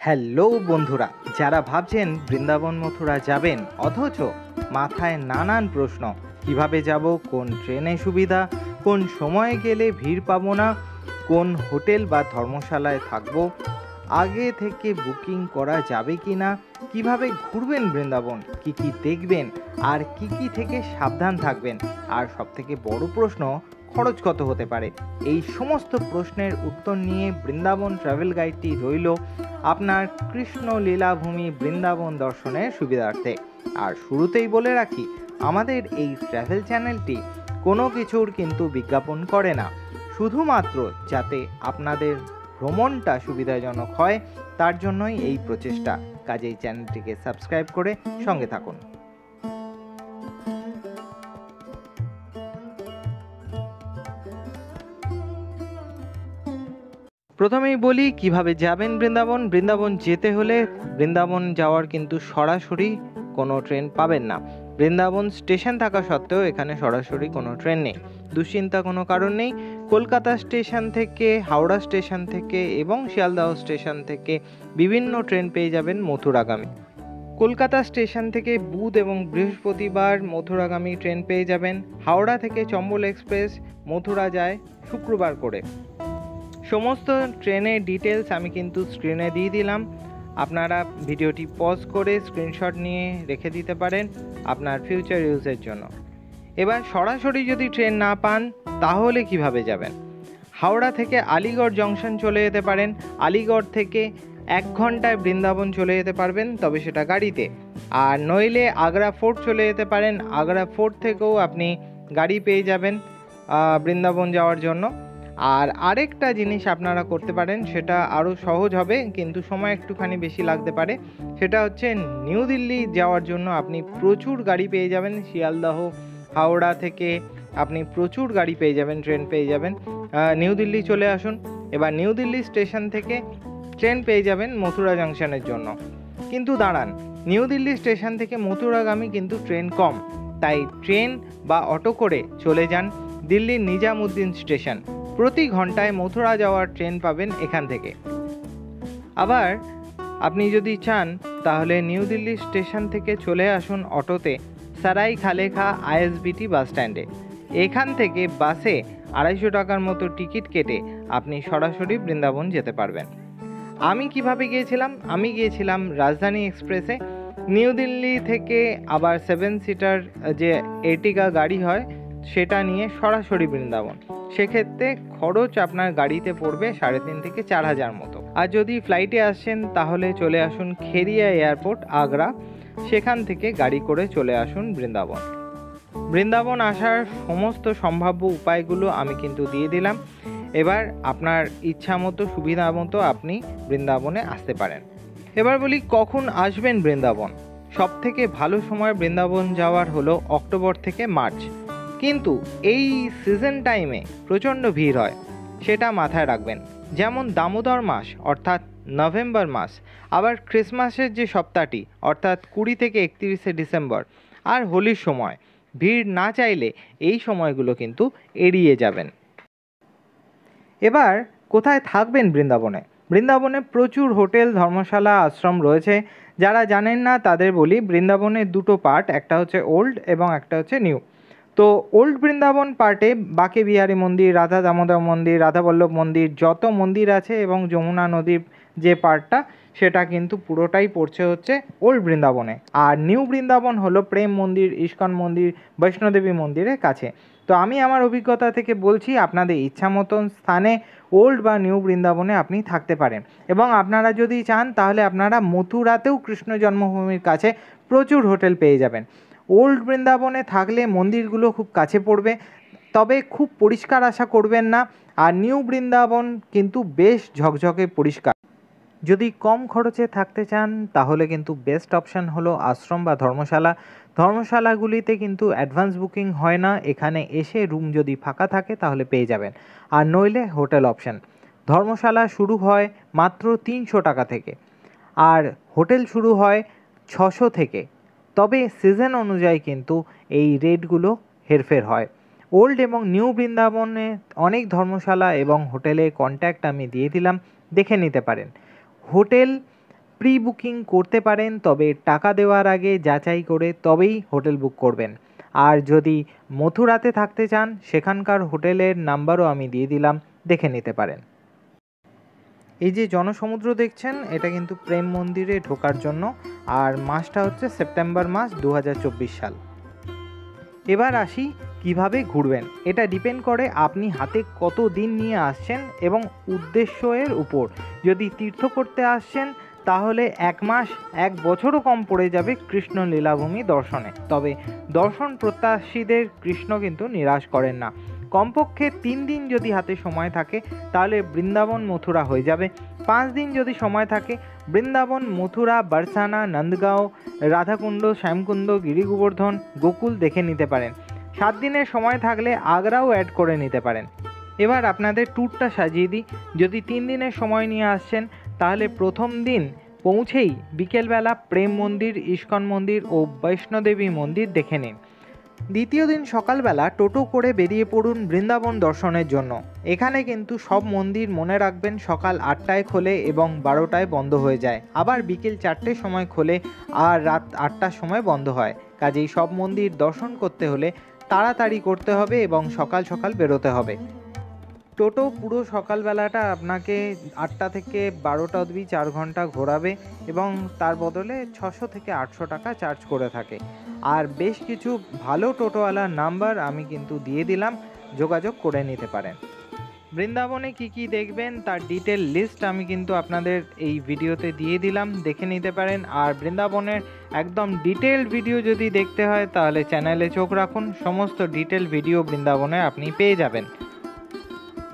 Hello বন্ধুরা, যারা ভাবছেন বৃন্দাবন মথুরা যাবেন অথচ মাথায় নানান প্রশ্ন, কিভাবে যাব, কোন ট্রেনে সুবিধা, কোন সময়ে গেলে ভিড় পাবো না, কোন হোটেল বা ধর্মশালায় থাকবো, আগে থেকে বুকিং করা যাবে কি না, কীভাবে ঘুরবেন বৃন্দাবন, কি কি দেখবেন আর কি কি থেকে সাবধান থাকবেন, আর সবথেকে বড় প্রশ্ন, খরচ কত হতে পারে, এই সমস্ত প্রশ্নের উত্তর নিয়ে বৃন্দাবন ট্রাভেল গাইডটি রইল আপনার কৃষ্ণ লীলাভূমি বৃন্দাবন দর্শনের সুবিধার্থে। আর শুরুতেই বলে রাখি, আমাদের এই ট্রাভেল চ্যানেলটি কোনো কিছুর কিন্তু বিজ্ঞাপন করে না, শুধুমাত্র যাতে আপনাদের ভ্রমণটা সুবিধাজনক হয় তার জন্যই এই প্রচেষ্টা। কাজেই চ্যানেলটিকে সাবস্ক্রাইব করে সঙ্গে থাকুন। প্রথমেই বলি কিভাবে যাবেন বৃন্দাবন। বৃন্দাবন যেতে হলে বৃন্দাবন যাওয়ার কিন্তু সরাসরি কোনো ট্রেন পাবেন না। বৃন্দাবন স্টেশন থাকা সত্ত্বেও এখানে সরাসরি কোনো ট্রেন নেই, দুশ্চিন্তা কোনো কারণ নেই। কলকাতা স্টেশন থেকে, হাওড়া স্টেশন থেকে এবং শিয়ালদহ স্টেশন থেকে বিভিন্ন ট্রেন পেয়ে যাবেন মথুরাগামী। কলকাতা স্টেশন থেকে বুধ এবং বৃহস্পতিবার মথুরাগামী ট্রেন পেয়ে যাবেন। হাওড়া থেকে চম্বল এক্সপ্রেস মথুরা যায় শুক্রবার করে। সমস্ত ট্রেনের ডিটেলস আমি কিন্তু স্ক্রিনে দিয়ে দিলাম, আপনারা ভিডিওটি পজ করে স্ক্রিনশট নিয়ে রেখে দিতে পারেন আপনার ফিউচার ইউজের জন্য। এবার সরাসরি যদি ট্রেন না পান তাহলে কিভাবে যাবেন? হাওড়া থেকে আলিগড় জংশন চলে যেতে পারেন। আলিগড় থেকে 1 ঘন্টায় বৃন্দাবন চলে যেতে পারবেন, তবে সেটা গাড়িতে। আর নইলে আগ্রা ফোর্ট চলে যেতে পারেন। আগ্রা ফোর্ট থেকেও আপনি গাড়ি পেয়ে যাবেন বৃন্দাবন যাওয়ার জন্য। আর আরেকটা জিনিস আপনারা করতে পারেন, সেটা আরও সহজ হবে কিন্তু সময় একটুখানি বেশি লাগতে পারে, সেটা হচ্ছে নিউ দিল্লি যাওয়ার জন্য আপনি প্রচুর গাড়ি পেয়ে যাবেন। শিয়ালদহ হাওড়া থেকে আপনি প্রচুর গাড়ি পেয়ে যাবেন, ট্রেন পেয়ে যাবেন। নিউ দিল্লি চলে আসুন। এবার নিউ দিল্লি স্টেশন থেকে ট্রেন পেয়ে যাবেন মথুরা জাংশনের জন্য। কিন্তু দাঁড়ান, নিউ দিল্লি স্টেশন থেকে মথুরাগামী কিন্তু ট্রেন কম, তাই ট্রেন বা অটো করে চলে যান দিল্লির নিজামুদ্দিন স্টেশন। প্রতি ঘন্টায় মথুরা যাওয়ার ট্রেন পাবেন এখান থেকে। আবার আপনি যদি চান তাহলে নিউ দিল্লি স্টেশন থেকে চলে আসুন অটোতে সারাই খালেখা আইএসবিটি বাস স্ট্যান্ডে। এখান থেকে বাসে 250 টাকার মতো টিকিট কেটে আপনি সরাসরি বৃন্দাবন যেতে পারবেন। আমি কিভাবে গিয়েছিলাম? আমি গিয়েছিলাম রাজধানী এক্সপ্রেসে। নিউ দিল্লি থেকে আবার 7 সিটার যে এর্টিগা গাড়ি হয় সেটা নিয়ে সরাসরি বৃন্দাবন। সেক্ষেত্রে খরচ আপনার গাড়িতে পড়বে 3,500 থেকে 4,000 মতো। আর যদি ফ্লাইটে আসেন তাহলে চলে আসুন খেরিয়া এয়ারপোর্ট আগ্রা, সেখান থেকে গাড়ি করে চলে আসুন বৃন্দাবন। বৃন্দাবন আসার সমস্ত সম্ভাব্য উপায়গুলো আমি কিন্তু দিয়ে দিলাম। এবার আপনার ইচ্ছা মতো, সুবিধা মতো আপনি বৃন্দাবনে আসতে পারেন। এবার বলি কখন আসবেন বৃন্দাবন। সব থেকে ভালো সময় বৃন্দাবন যাওয়ার হলো অক্টোবর থেকে মার্চ, কিন্তু এই সিজন টাইমে প্রচণ্ড ভিড় হয়, সেটা মাথায় রাখবেন। যেমন দামোদর মাস অর্থাৎ নভেম্বর মাস, আবার ক্রিসমাসের যে সপ্তাহটি অর্থাৎ 20 থেকে 31শে ডিসেম্বর, আর হোলির সময় ভিড় না চাইলে এই সময়গুলো কিন্তু এড়িয়ে যাবেন। এবার কোথায় থাকবেন বৃন্দাবনে? বৃন্দাবনে প্রচুর হোটেল, ধর্মশালা, আশ্রম রয়েছে। যারা জানেন না তাদের বলি, বৃন্দাবনের দুটো পার্ট, একটা হচ্ছে ওল্ড এবং একটা হচ্ছে নিউ। তো ওল্ড বৃন্দাবন পার্টে বাঁকে বিহারী মন্দির, রাধা দামোদর মন্দির, রাধাবল্লভ মন্দির, যত মন্দির আছে এবং যমুনা নদীর যে পার্টটা সেটা কিন্তু পুরোটাই পড়ছে হচ্ছে ওল্ড বৃন্দাবনে। আর নিউ বৃন্দাবন হলো প্রেম মন্দির, ইস্কন মন্দির, বৈষ্ণোদেবী মন্দিরের কাছে। তো আমি আমার অভিজ্ঞতা থেকে বলছি, আপনাদের ইচ্ছা মতন স্থানে ওল্ড বা নিউ বৃন্দাবনে আপনি থাকতে পারেন। এবং আপনারা যদি চান তাহলে আপনারা মথুরাতেও কৃষ্ণ জন্মভূমির কাছে প্রচুর হোটেল পেয়ে যাবেন। ওল্ড বৃন্দাবনে থাকলে মন্দিরগুলো খুব কাছে পড়বে, তবে খুব পরিষ্কার আশা করবেন না। আর নিউ বৃন্দাবন কিন্তু বেশ ঝকঝকে পরিষ্কার। যদি কম খরচে থাকতে চান তাহলে কিন্তু বেস্ট অপশান হলো আশ্রম বা ধর্মশালা। ধর্মশালাগুলিতে কিন্তু অ্যাডভান্স বুকিং হয় না, এখানে এসে রুম যদি ফাঁকা থাকে তাহলে পেয়ে যাবেন, আর নইলে হোটেল অপশান। ধর্মশালা শুরু হয় মাত্র 300 টাকা থেকে, আর হোটেল শুরু হয় 600 থেকে। তবে সিজন অনুযায়ী কিন্তু এই রেটগুলো হেরফের হয়। ওল্ড এবং নিউ বৃন্দাবনে অনেক ধর্মশালা এবং হোটেলে কন্ট্যাক্ট আমি দিয়ে দিলাম, দেখে নিতে পারেন। হোটেল প্রি বুকিং করতে পারেন, তবে টাকা দেওয়ার আগে যাচাই করে তবেই হোটেল বুক করবেন। আর যদি মথুরাতে থাকতে চান সেখানকার হোটেলের নাম্বারও আমি দিয়ে দিলাম, দেখে নিতে পারেন। এই যে জনসমুদ্র দেখছেন এটা কিন্তু প্রেম মন্দিরে ঢোকার জন্য, আর মাসটা হচ্ছে সেপ্টেম্বর মাস 2024 সাল। এবার আসি কিভাবে ঘুরবেন। এটা ডিপেন্ড করে আপনি হাতে কত দিন নিয়ে আসছেন এবং উদ্দেশ্যের উপর। যদি তীর্থ করতে আসছেন তাহলে 1 মাস 1 বছরও কম পড়ে যাবে কৃষ্ণ লীলাভূমি দর্শনে। তবে দর্শন প্রত্যাশীদের কৃষ্ণ কিন্তু নিরাশ করেন না। কমপক্ষে 3 দিন যদি হাতে সময় থাকে তাহলে বৃন্দাবন মথুরা হয়ে যাবে। 5 দিন যদি সময় থাকে বৃন্দাবন মথুরা বারসানা নন্দগাঁও রাধাকুণ্ড শ্যামকুণ্ড গিরি গোবর্ধন গোকুল দেখে নিতে পারেন। 7 দিনের সময় থাকলে আগ্রাও অ্যাড করে নিতে পারেন। এবার আপনাদের ট্যুরটা সাজিয়ে দিই। যদি 3 দিনের সময় নিয়ে আসছেন তাহলে প্রথম দিন পৌঁছেই বিকেলবেলা প্রেম মন্দির, ইস্কন মন্দির ও বৈষ্ণোদেবী মন্দির দেখে নিন। দ্বিতীয় দিন সকালবেলা টোটো করে বেরিয়ে পড়ুন বৃন্দাবন দর্শনের জন্য। এখানে কিন্তু সব মন্দির মনে রাখবেন সকাল 8টায় খোলে এবং 12টায় বন্ধ হয়ে যায়, আবার বিকেল 4টের সময় খোলে আর রাত 8টার সময় বন্ধ হয়। কাজেই সব মন্দির দর্শন করতে হলে তাড়াতাড়ি করতে হবে এবং সকাল সকাল বেরোতে হবে। টোটো পুরো সকালবেলাটা আপনাকে 8টা থেকে 12টা অবধি 4 ঘন্টা ঘোরাবে এবং তার বদলে 600 থেকে 800 টাকা চার্জ করে থাকে। আর বেশ কিছু ভালো টোটোওয়ালার নাম্বার আমি কিন্তু দিয়ে দিলাম, যোগাযোগ করে নিতে পারেন। বৃন্দাবনে কি কি দেখবেন তার ডিটেল লিস্ট আমি কিন্তু আপনাদের এই ভিডিওতে দিয়ে দিলাম, দেখে নিতে পারেন। আর বৃন্দাবনের একদম ডিটেল ভিডিও যদি দেখতে হয় তাহলে চ্যানেলে চোখ রাখুন, সমস্ত ডিটেল ভিডিও বৃন্দাবনে আপনি পেয়ে যাবেন।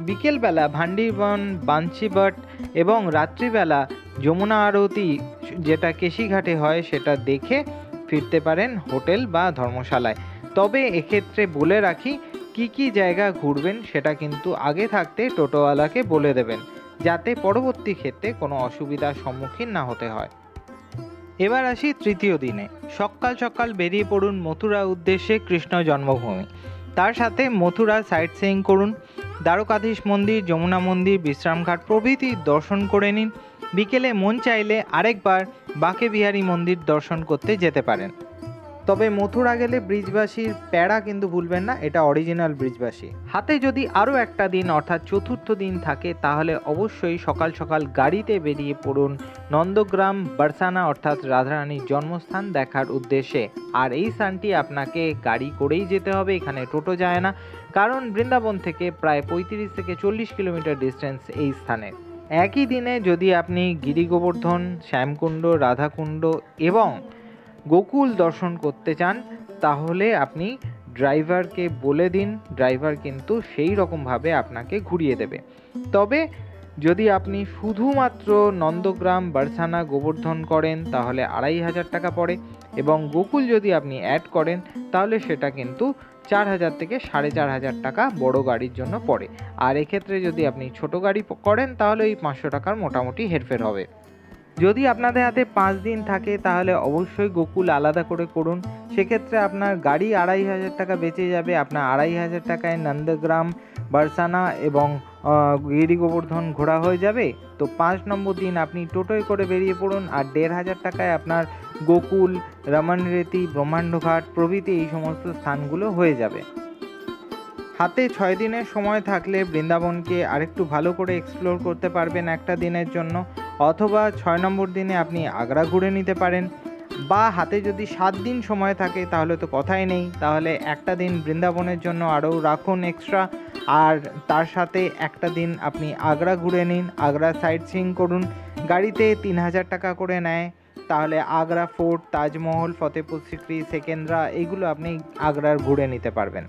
বিকেলবেলা ভান্ডিবন বাঞ্চিবট এবং রাত্রিবেলা যমুনা আরতি যেটা কেশিঘাটে হয় সেটা দেখে ফিরতে পারেন হোটেল বা ধর্মশালায়। তবে এক্ষেত্রে বলে রাখি কি কি জায়গা ঘুরবেন সেটা কিন্তু আগে থাকতে টোটোওয়ালাকে বলে দেবেন, যাতে পরবর্তী ক্ষেত্রে কোনো অসুবিধার সম্মুখীন না হতে হয়। এবার আসি তৃতীয় দিনে। সকাল সকাল বেরিয়ে পড়ুন মথুরা উদ্দেশ্যে, কৃষ্ণ জন্মভূমি। তার সাথে মথুরা সাইট সিইং করুন, দ্বারকাধীশ মন্দির, যমুনা মন্দির, বিশ্রামঘাট প্রভৃতি দর্শন করে নিন। বিকেলে মন চাইলে আরেকবার বাঁকে বিহারী মন্দির দর্শন করতে যেতে পারেন। তবে মথুরা গেলে ব্রিজবাসীর প্যাড়া কিন্তু ভুলবেন না, এটা অরিজিনাল ব্রিজবাসী। হাতে যদি আরও একটা দিন অর্থাৎ চতুর্থ দিন থাকে তাহলে অবশ্যই সকাল সকাল গাড়িতে বেরিয়ে পড়ুন নন্দগ্রাম বারসানা অর্থাৎ রাধারানীর জন্মস্থান দেখার উদ্দেশ্যে। আর এই স্থানটি আপনাকে গাড়ি করেই যেতে হবে, এখানে টোটো যায় না, কারণ বৃন্দাবন থেকে প্রায় 35 থেকে 40 কিলোমিটার ডিস্টেন্স এই স্থানে। একই দিনে যদি আপনি গিরি গোবর্ধন, শ্যামকুণ্ড, রাধাকুণ্ড এবং গোকুল দর্শন করতে চান তাহলে আপনি ড্রাইভারকে বলে দিন, ড্রাইভার কিন্তু সেই রকমভাবে আপনাকে ঘুরিয়ে দেবে। তবে যদি আপনি শুধুমাত্র নন্দগ্রাম বারসানা গোবর্ধন করেন তাহলে 2500 টাকা পড়ে, এবং গোকুল যদি আপনি অ্যাড করেন তাহলে সেটা কিন্তু 4000 থেকে 4500 টাকা বড় গাড়ির জন্য পড়ে। আর এক্ষেত্রে যদি আপনি ছোট গাড়ি করেন তাহলে এই 500 টাকার মোটামুটি হেরফের হবে। যদি আপনাদের হাতে 5 দিন থাকে তাহলে অবশ্যই গোকুল আলাদা করে করুন, সেক্ষেত্রে আপনার গাড়ি 2500 টাকা বেঁচে যাবে। আপনার 2500 টাকায় নন্দগ্রাম বারসানা এবং গিরি গোবর্ধন ঘোরা হয়ে যাবে। তো 5 নম্বর দিন আপনি টোটোয় করে বেরিয়ে পড়ুন, আর 1500 টাকায় আপনার গোকুল, রমণরেতি, ব্রহ্মাণ্ডঘাট প্রভৃতি এই সমস্ত স্থানগুলো হয়ে যাবে। হাতে 6 দিনের সময় থাকলে বৃন্দাবনকে আরেকটু ভালো করে এক্সপ্লোর করতে পারবেন একটা দিনের জন্য, অথবা 6 নম্বর দিনে আপনি আগ্রা ঘুরে নিতে পারেন। বা হাতে যদি 7 দিন সময় থাকে তাহলে তো কথাই নেই, তাহলে একটা দিন বৃন্দাবনের জন্য আরও রাখুন এক্সট্রা, আর তার সাথে একটা দিন আপনি আগ্রা ঘুরে নিন, আগ্রা সাইট সিইং করুন। গাড়িতে 3000 টাকা করে নেয়, তাহলে আগ্রা ফোর্ট, তাজমহল, ফতেপুর সিক্রি, সেকেন্দ্রা এগুলো আপনি আগ্রার ঘুরে নিতে পারবেন।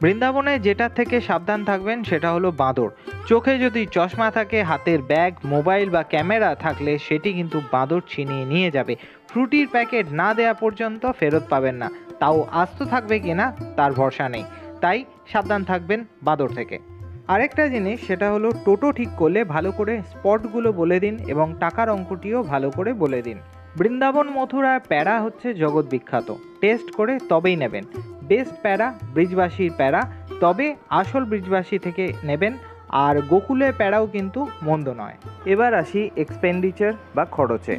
বৃন্দাবনে যেটা থেকে সাবধান থাকবেন সেটা হলো বাঁদর। চোখে যদি চশমা থাকে, হাতের ব্যাগ, মোবাইল বা ক্যামেরা থাকলে সেটি কিন্তু বাঁদর ছিনিয়ে নিয়ে যাবে। ফ্রুটির প্যাকেট না দেওয়া পর্যন্ত ফেরত পাবেন না, তাও আস্ত থাকবে কিনা তার ভরসা নেই, তাই সাবধান থাকবেন বাঁদর থেকে। আরেকটা জিনিস সেটা হলো টোটো ঠিক করলে ভালো করে স্পটগুলো বলে দিন এবং টাকার অঙ্কটিও ভালো করে বলে দিন। বৃন্দাবন মথুরার প্যারা হচ্ছে জগৎ বিখ্যাত, টেস্ট করে তবেই নেবেন। বেস্ট প্যারা ব্রিজবাসীর প্যারা, তবে আসল ব্রিজবাসী থেকে নেবেন। আর গোকুলে প্যারাও কিন্তু মন্দ নয়। এবার আসি এক্সপেন্ডিচার বা খরচে।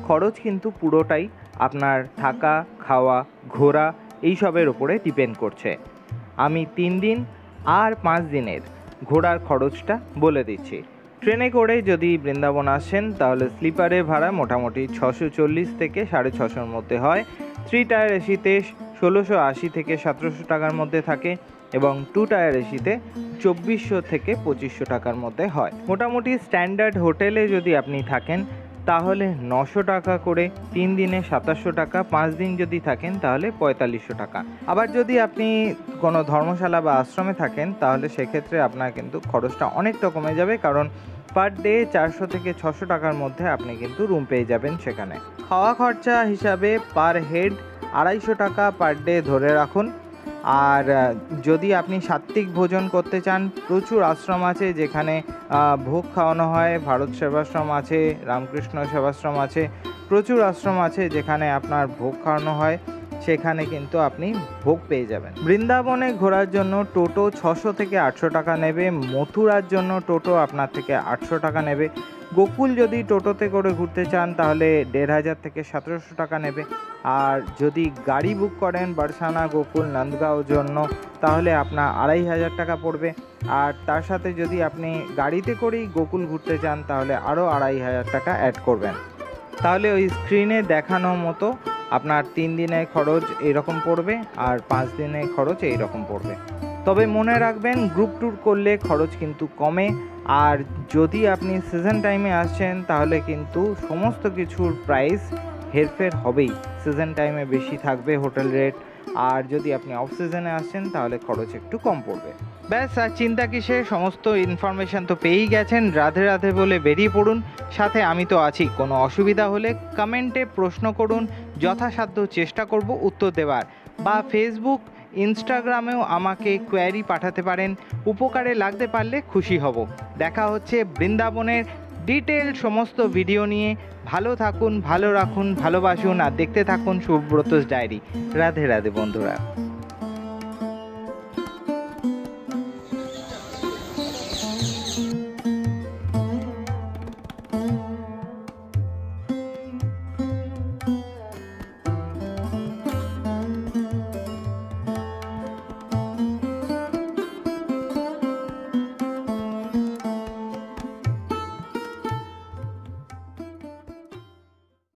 খরচ কিন্তু পুরোটাই আপনার থাকা, খাওয়া, ঘোরা এইসবের ওপরে ডিপেন্ড করছে। আমি 3 দিন আর 5 দিনের ঘোরার খরচটা বলে দিচ্ছি। ট্রেনে করে যদি বৃন্দাবন আসেন তাহলে স্লিপারে ভাড়া মোটামুটি 640 থেকে 650-র মধ্যে হয়। 3 টায়ার এসিতে 1680 থেকে 1700 টাকার মধ্যে থাকে এবং 2 টায়ার এসিতে 2400 থেকে 2500 টাকার মধ্যে হয়। মোটামুটি স্ট্যান্ডার্ড হোটেলে যদি আপনি থাকেন তাহলে 900 টাকা করে, 3 দিনে 2700 টাকা, 5 দিন যদি থাকেন তাহলে 4500 টাকা। আবার যদি আপনি কোনো ধর্মশালা বা আশ্রমে থাকেন তাহলে সেক্ষেত্রে আপনার কিন্তু খরচটা অনেকটা কমে যাবে, কারণ পার ডে 400 থেকে 600 টাকার মধ্যে আপনি কিন্তু রুম পেয়ে যাবেন সেখানে। খাওয়া খরচা হিসাবে পার হেড 250 টাকা পার ডে ধরে রাখুন। আর যদি আপনি সাত্ত্বিক ভোজন করতে চান, প্রচুর আশ্রম আছে যেখানে ভোগ খাওয়ানো হয়। ভারত সেবাশ্রম আছে, রামকৃষ্ণ সেবাশ্রম আছে, প্রচুর আশ্রম আছে যেখানে আপনার ভোগ খাওয়ানো হয়, সেখানে কিন্তু আপনি ভোগ পেয়ে যাবেন। বৃন্দাবনে ঘোরার জন্য টোটো 600 থেকে 800 টাকা নেবে। মথুরার জন্য টোটো আপনার থেকে 800 টাকা নেবে। গোকুল যদি টোটোতে করে ঘুরতে চান তাহলে 1500 থেকে 1700 টাকা নেবে। আর যদি গাড়ি বুক করেন বারসানা, গোকুল, নন্দগাঁও জন্য তাহলে আপনার 2500 টাকা পড়বে। আর তার সাথে যদি আপনি গাড়িতে করেই গোকুল ঘুরতে চান তাহলে আরও 2500 টাকা অ্যাড করবেন। তাহলে ওই স্ক্রিনে দেখানো মতো আপনার 3 দিনের খরচ এইরকম পড়বে আর 5 দিনের খরচ এইরকম পড়বে। তবে মনে রাখবেন গ্রুপ ট্যুর করলে খরচ কিন্তু কমে। আর যদি আপনি সিজন টাইমে আসছেন তাহলে কিন্তু সমস্ত কিছুর প্রাইস হেরফের হবেই। সিজন টাইমে বেশি থাকবে হোটেল রেট, আর যদি আপনি অফ সিজনে আসছেন তাহলে খরচ একটু কম পড়বে। ব্যাস, আর চিন্তা কিসে, সমস্ত ইনফরমেশান তো পেয়েই গেছেন। রাধে রাধে বলে বেরিয়ে পড়ুন, সাথে আমি তো আছি। কোনো অসুবিধা হলে কমেন্টে প্রশ্ন করুন, যথাসাধ্য চেষ্টা করব উত্তর দেওয়ার। বা ফেসবুক, ইনস্টাগ্রামেও আমাকে কোয়ারি পাঠাতে পারেন। উপকারে লাগতে পারলে খুশি হব। দেখা হচ্ছে বৃন্দাবনের ডিটেল সমস্ত ভিডিও নিয়ে। ভালো থাকুন, ভালো রাখুন, ভালোবাসুন আর দেখতে থাকুন সুব্রতস ডায়েরি। রাধে রাধে বন্ধুরা।